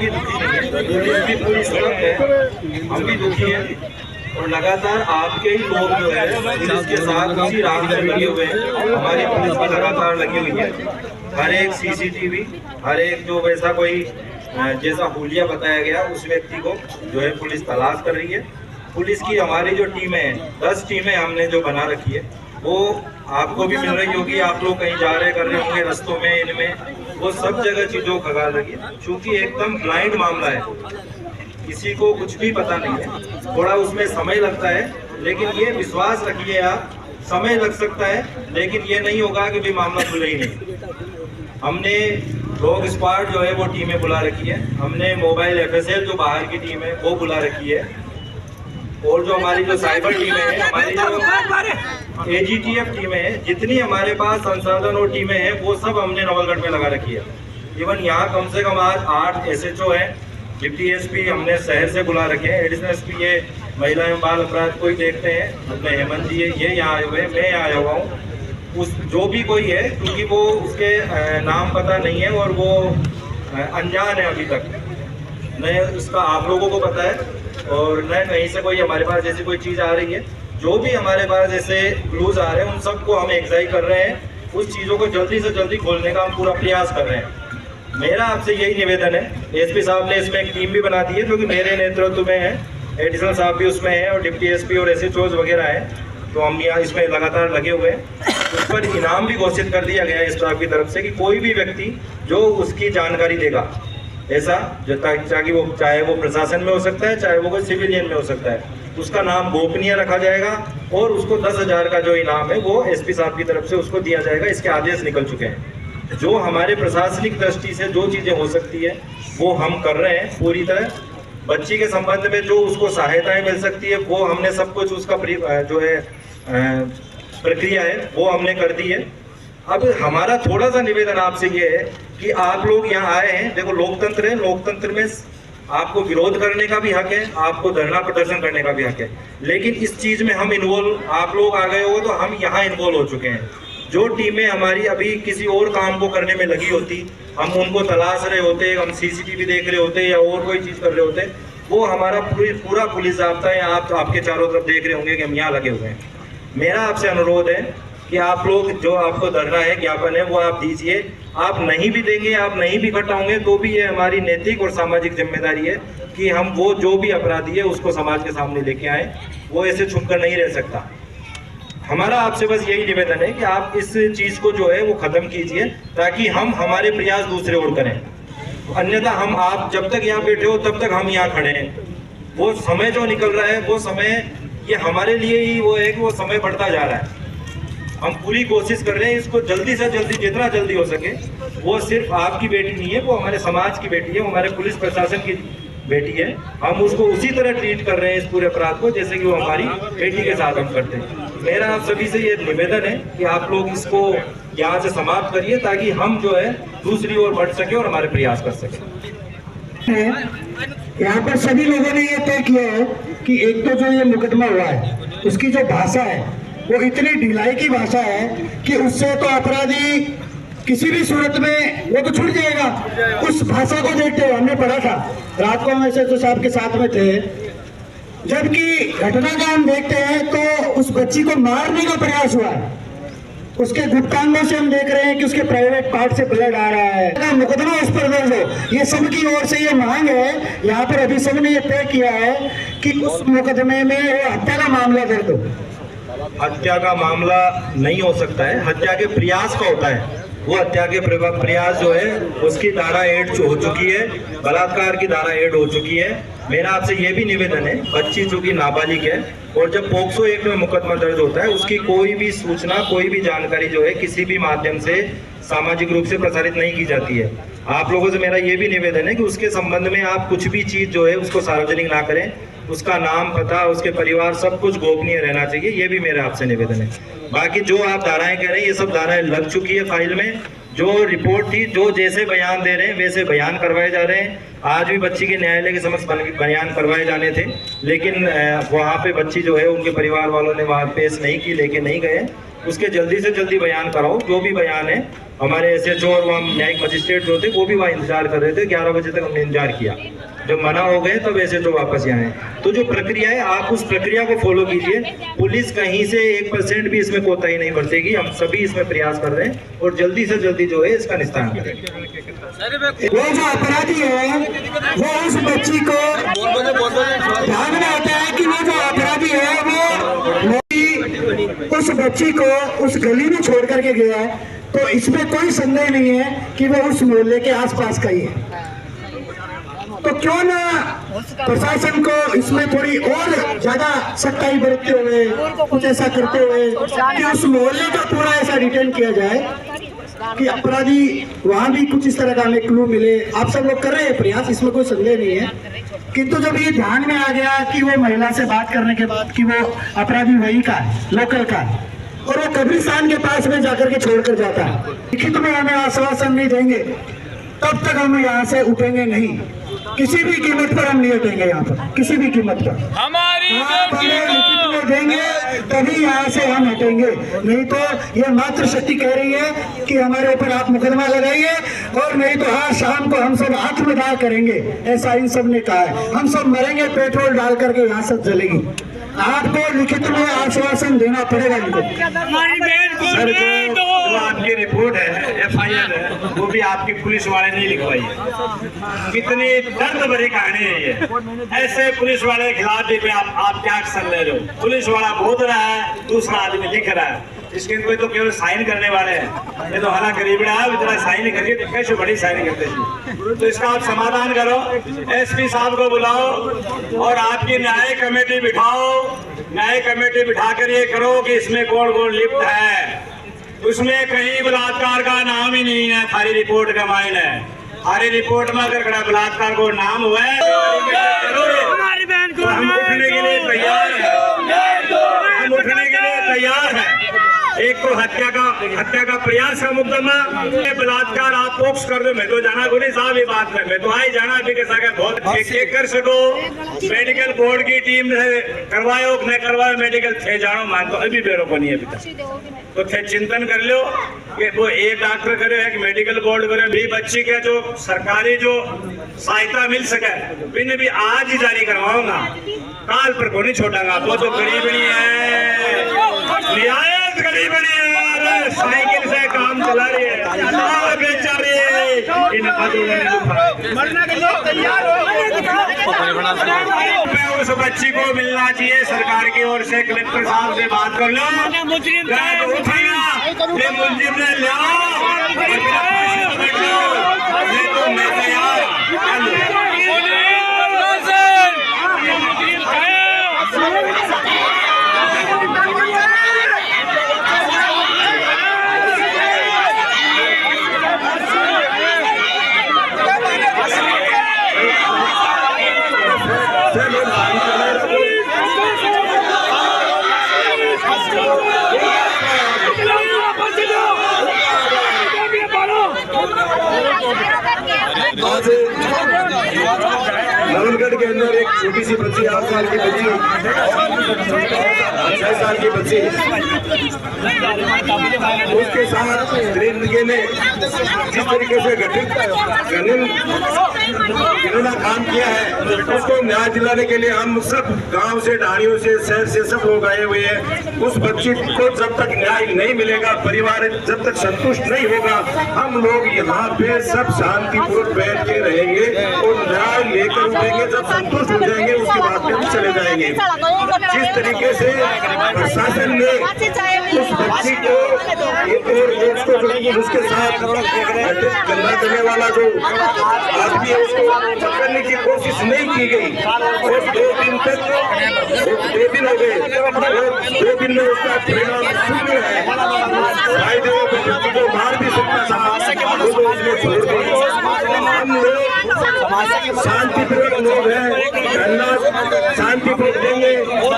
लोग ही दुखी नहीं है, पुलिस भी पूरी सड़क है, हम भी दुखी हैं। और लगातार आपके ही लोग जो है पुलिस के साथ उसी राह पर लगे हुए हैं, हमारी पुलिस भी लगातार लगी हुई है। हर एक CCTV, हर एक जो वैसा कोई जैसा हुलिया बताया गया उस व्यक्ति को जो है पुलिस तलाश कर रही है। पुलिस की हमारी जो टीमें हैं, 10 टीमें हमने जो बना रखी है, वो आपको भी मिल रही होगी। आप लोग कहीं जा रहे कर रहे होंगे रस्तों में, इनमें वो सब जगह चीज़ों को खगाल रखी है, क्योंकि एकदम ब्लाइंड मामला है, किसी को कुछ भी पता नहीं है। थोड़ा उसमें समय लगता है, लेकिन ये विश्वास रखिए आप, समय लग सकता है लेकिन ये नहीं होगा कि भी मामला खुले ही नहीं। हमने डॉग स्क्वाड जो है वो टीमें बुला रखी है, हमने मोबाइल FSL जो बाहर की टीम है वो बुला रखी है, और जो हमारी जो साइबर टीमें हैं, हमारी जो AGTF टीमें हैं, जितनी हमारे पास संसाधन और टीमें हैं वो सब हमने नवलगढ़ में लगा रखी है। इवन यहाँ कम से कम आज 8 SHO हैं, डिप्टी SP हमने शहर से बुला रखे हैं, एडिशनल SP ये महिला एवं बाल अपराध कोई देखते हैं अपने हेमंत जी, ये यहाँ आए हुए हैं, मैं यहाँ आया हुआ हूँ। उस जो भी कोई है, क्योंकि वो उसके नाम पता नहीं है और वो अनजान है अभी तक, न उसका आप लोगों को पता है और न कहीं से कोई हमारे पास जैसी कोई चीज़ आ रही है। जो भी हमारे पास जैसे क्लूज आ रहे हैं उन सबको हम एक्साइज कर रहे हैं, उस चीज़ों को जल्दी से जल्दी खोलने का हम पूरा प्रयास कर रहे हैं। मेरा आपसे यही निवेदन है, SP साहब ने इसमें एक टीम भी बना दी है जो कि मेरे नेतृत्व में है, एडिशनल साहब भी उसमें है और डिप्टी SP और SHOs वगैरह हैं, तो हम यहाँ इसमें लगातार लगे हुए हैं। उस पर इनाम भी घोषित कर दिया गया है स्टाफ की तरफ से कि कोई भी व्यक्ति जो उसकी जानकारी देगा, ऐसा ताकि वो चाहे वो प्रशासन में हो सकता है, चाहे वो कोई सिविलियन में हो सकता है, उसका नाम गोपनीय रखा जाएगा और उसको 10,000 का जो इनाम है वो SP साहब की तरफ से उसको दिया जाएगा। इसके आदेश निकल चुके हैं। जो हमारे प्रशासनिक दृष्टि से जो चीज़ें हो सकती है वो हम कर रहे हैं पूरी तरह। बच्ची के संबंध में जो उसको सहायताएं मिल सकती है वो हमने सब कुछ उसका जो है प्रक्रिया है वो हमने कर दी है। अब हमारा थोड़ा सा निवेदन आपसे ये है कि आप लोग यहाँ आए हैं, देखो लोकतंत्र है, लोकतंत्र में आपको विरोध करने का भी हक है, आपको धरना प्रदर्शन करने का भी हक है, लेकिन इस चीज़ में हम इन्वॉल्व, आप लोग आ गए हो तो हम यहाँ इन्वॉल्व हो चुके हैं। जो टीमें हमारी अभी किसी और काम को करने में लगी होती, हम उनको तलाश रहे होते, हम CCTV देख रहे होते या और कोई चीज़ कर रहे होते, वो हमारा पूरा पुलिस जाब्ता है। आप आपके चारों तरफ देख रहे होंगे कि हम यहाँ लगे हुए हैं। मेरा आपसे अनुरोध है कि आप लोग जो आपको धरना है, ज्ञापन है, वो आप दीजिए। आप नहीं भी देंगे, आप नहीं भी इकट्ठा होंगे तो भी ये हमारी नैतिक और सामाजिक जिम्मेदारी है कि हम वो जो भी अपराधी है उसको समाज के सामने लेके आए। वो ऐसे छुप कर नहीं रह सकता। हमारा आपसे बस यही निवेदन है कि आप इस चीज़ को जो है वो ख़त्म कीजिए ताकि हम हमारे प्रयास दूसरे ओर करें। अन्यथा हम, आप जब तक यहाँ बैठे हो तब तक हम यहाँ खड़े हैं। वो समय जो निकल रहा है वो समय ये हमारे लिए ही वो है कि वो समय बढ़ता जा रहा है। हम पूरी कोशिश कर रहे हैं इसको जल्दी से जल्दी, जितना जल्दी हो सके। वो सिर्फ आपकी बेटी नहीं है, वो हमारे समाज की बेटी है, वो हमारे पुलिस प्रशासन की बेटी है। हम उसको उसी तरह ट्रीट कर रहे हैं इस पूरे अपराध को जैसे कि वो हमारी बेटी के साथ हम करते हैं। मेरा आप सभी से ये निवेदन है कि आप लोग इसको यहाँ से समाप्त करिए ताकि हम जो है दूसरी ओर बढ़ सके और हमारे प्रयास कर सके। यहाँ पर सभी लोगों ने ये तय किया है कि एक तो जो ये मुकदमा हुआ है उसकी जो भाषा है वो इतनी ढिलाई की भाषा है कि उससे तो अपराधी किसी भी सूरत में वो तो छूट जाएगा। उस भाषा को देखते हुए हमने पढ़ा था, रात को हम SHO साहब के साथ में थे, जबकि घटना का हम देखते हैं तो उस बच्ची को मारने का प्रयास हुआ है। उसके गुप्तांगों से हम देख रहे हैं कि उसके प्राइवेट पार्ट से ब्लड आ रहा है। मुकदमा उस पर दर्ज हो, ये सबकी ओर से ये मांग है। यहाँ पर अभी सबने ये तय किया है कि उस मुकदमे में हत्या का मामला दर्ज हो। हत्या का मामला नहीं हो सकता है, हत्या के प्रयास का होता है। वो हत्या के प्रयास जो है उसकी धारा 8 हो चुकी है, बलात्कार की धारा 8 हो चुकी है। मेरा आपसे ये भी निवेदन है, बच्ची चूंकि नाबालिग है और जब पोक्सो एक्ट में मुकदमा दर्ज होता है उसकी कोई भी सूचना, कोई भी जानकारी जो है किसी भी माध्यम से सामाजिक रूप से प्रसारित नहीं की जाती है। आप लोगों से मेरा ये भी निवेदन है कि उसके संबंध में आप कुछ भी चीज़ जो है उसको सार्वजनिक ना करें। उसका नाम, पता, उसके परिवार सब कुछ गोपनीय रहना चाहिए, ये भी मेरा आपसे निवेदन है। बाकी जो आप धाराएं कह रहे हैं ये सब धाराएं लग चुकी है फाइल में। जो रिपोर्ट थी, जो जैसे बयान दे रहे हैं वैसे बयान करवाए जा रहे हैं। आज भी बच्ची के न्यायालय के समक्ष बयान करवाए जाने थे, लेकिन वहाँ पे बच्ची जो है उनके परिवार वालों ने वहाँ पेश नहीं की, लेके नहीं गए। उसके जल्दी से जल्दी बयान कराओ, जो भी बयान है। हमारे SHO और वहाँ न्यायिक मजिस्ट्रेट जो थे वो भी वहाँ इंतजार कर रहे थे, 11 बजे तक हमने इंतजार किया। जब मना हो गए तब SHO वापस आए। तो जो प्रक्रिया है आप उस प्रक्रिया को फॉलो कीजिए। पुलिस कहीं से 1% भी इसमें कोताही नहीं बरतेगी। हम सभी इसमें प्रयास कर रहे हैं और जल्दी से जल्दी जो है इसका निस्तारण करेंगे। वो जो अपराधी है वो उस बच्ची को ध्यान में आता है कि वो जो अपराधी है वो उस बच्ची को उस गली में छोड़ करके गया है, तो इसमें कोई संदेह नहीं है कि वो उस मोहल्ले के आसपास का ही है। तो क्यों ना प्रशासन को इसमें थोड़ी और ज्यादा सख्ताई बरतते हुए, कुछ ऐसा करते हुए कि उस मोहल्ले का पूरा ऐसा डिटेल किया जाए कि अपराधी वहां भी कुछ इस तरह का हमें क्लू मिले। आप सब लोग कर रहे हैं प्रयास, इसमें कोई संदेह नहीं है। किंतु जब ये ध्यान में आ गया कि वो महिला से बात करने के बाद कि वो अपराधी वही का है, लोकल का है, और वो कब्रिस्तान के पास में जाकर के छोड़कर जाता है, लिखित में हमें आश्वासन नहीं देंगे तब तक हम यहाँ से उठेंगे नहीं। किसी भी कीमत पर हम नहीं उठेंगे यहाँ पर, किसी भी कीमत पर। हमारी आप हमें लिखित में देंगे तभी यहाँ से हम हटेंगे, नहीं तो ये मात्र शक्ति कह रही है कि हमारे ऊपर आप मुकदमा लगाइए, और नहीं तो आज शाम को हम सब आत्मदाह करेंगे, ऐसा इन सब ने कहा है। हम सब मरेंगे पेट्रोल डाल करके, यहाँ सब जलेगी। आपको लिखित में आश्वासन देना पड़ेगा इनको। सर जो आपकी रिपोर्ट है, FIR है, वो भी आपकी पुलिस वाले नहीं लिखवाई है। कितनी दर्द भरी कहानी है ये। ऐसे पुलिस वाले के खिलाफ भी आप क्या एक्शन ले रहे हो? पुलिस वाला बोल रहा है, दूसरा आदमी लिख रहा है, इसके कोई तो केवल साइन करने वाले हैं। ये तो हालांकि गरीब है, इतना साइन नहीं करके कैसे बड़ी साइन करते हैं। तो इसका आप समाधान करो, SP साहब को बुलाओ और आपकी न्याय कमेटी बिठाओ। न्याय कमेटी बिठाकर ये करो कि इसमें कौन कौन लिप्त है। उसमें कहीं बलात्कार का नाम ही नहीं है, थारी रिपोर्ट का मायने है। थारी रिपोर्ट में अगर कड़ा बलात्कार को नाम हुआ है तो हम उठने के लिए तैयार है, हम उठने के लिए तैयार है। एक तो हत्या का प्रयास का मुकदमा, बलात्कार आप फोक्स कर दो। मैं तो जाना को नहीं साहब ये बात में, मैं तो आई जाना भी कैसा कर बहुत एक कर सको। मेडिकल बोर्ड की टीम से करवायो न करवायो मेडिकल थे जानो मानतो अभी बेरो को नहीं है अभी तक। तो थे चिंतन कर लो कि वो एक डॉक्टर करे है कि मेडिकल बोर्ड करे भी बच्ची के जो सरकारी जो सहायता मिल सके बिन भी आज ही जारी करवाऊंगा, काल पर को नहीं छोड़ांगा। वो तो गरीबनी है, रियायत गरीबनी है, साइकिल से काम चला रही है बेचारी, मरने के लिए तैयार हो। उस बच्ची को मिलना चाहिए सरकार की ओर से। कलेक्टर साहब से बात कर लो, मुलजिम ने मैं तैयार। नवलगढ़ के अंदर एक छोटी सी बच्ची, 8 साल की बच्ची, 6 साल की बच्ची, उसके साथ जिंदगी ने जिस तरीके से इन्होंने काम किया है उसको न्याय दिलाने के लिए हम सब गांव से, ढाणियों से, शहर से सब लोग आए हुए हैं। उस बच्ची को जब तक न्याय नहीं मिलेगा, परिवार जब तक संतुष्ट नहीं होगा, हम लोग यहाँ पे सब शांतिपूर्वक बैठ के रहेंगे और न्याय लेकर उठेंगे। जब संतुष्ट हो जाएंगे उसके बाद में हम चले जाएंगे। जिस तरीके से प्रशासन ने उस बच्ची को उसके साथ गंदा करने वाला जो आदमी है उसको पकड़ने की कोशिश नहीं की गई और 2 दिन तक 2 दिन हो गए और 2 दिन में उसका परिणाम शून्य है। शायद वो बच्ची को मार भी सकता था, वो तो उसने छोड़ दिया। हम लोग शांतिपूर्वक लोग हैं, धरना शांतिपूर्वक देंगे,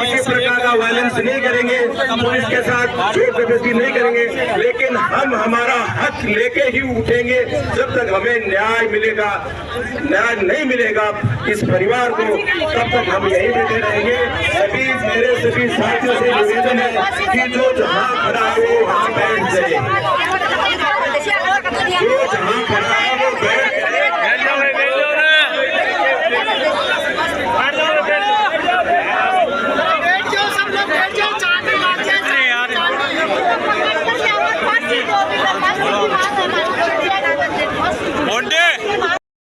किसी प्रकार का वायलेंस नहीं करेंगे, पुलिस के साथ जोर जबरदस्ती नहीं करेंगे, लेकिन हम हमारा हक लेके ही उठेंगे। जब तक हमें न्याय मिलेगा, न्याय नहीं मिलेगा इस परिवार को, तब तक हम यहीं बैठे रहेंगे। मेरे सभी साथियों से निवेदन है कि जो जहां खड़ा हो वहां बैठ जाए, जो जहां खड़ा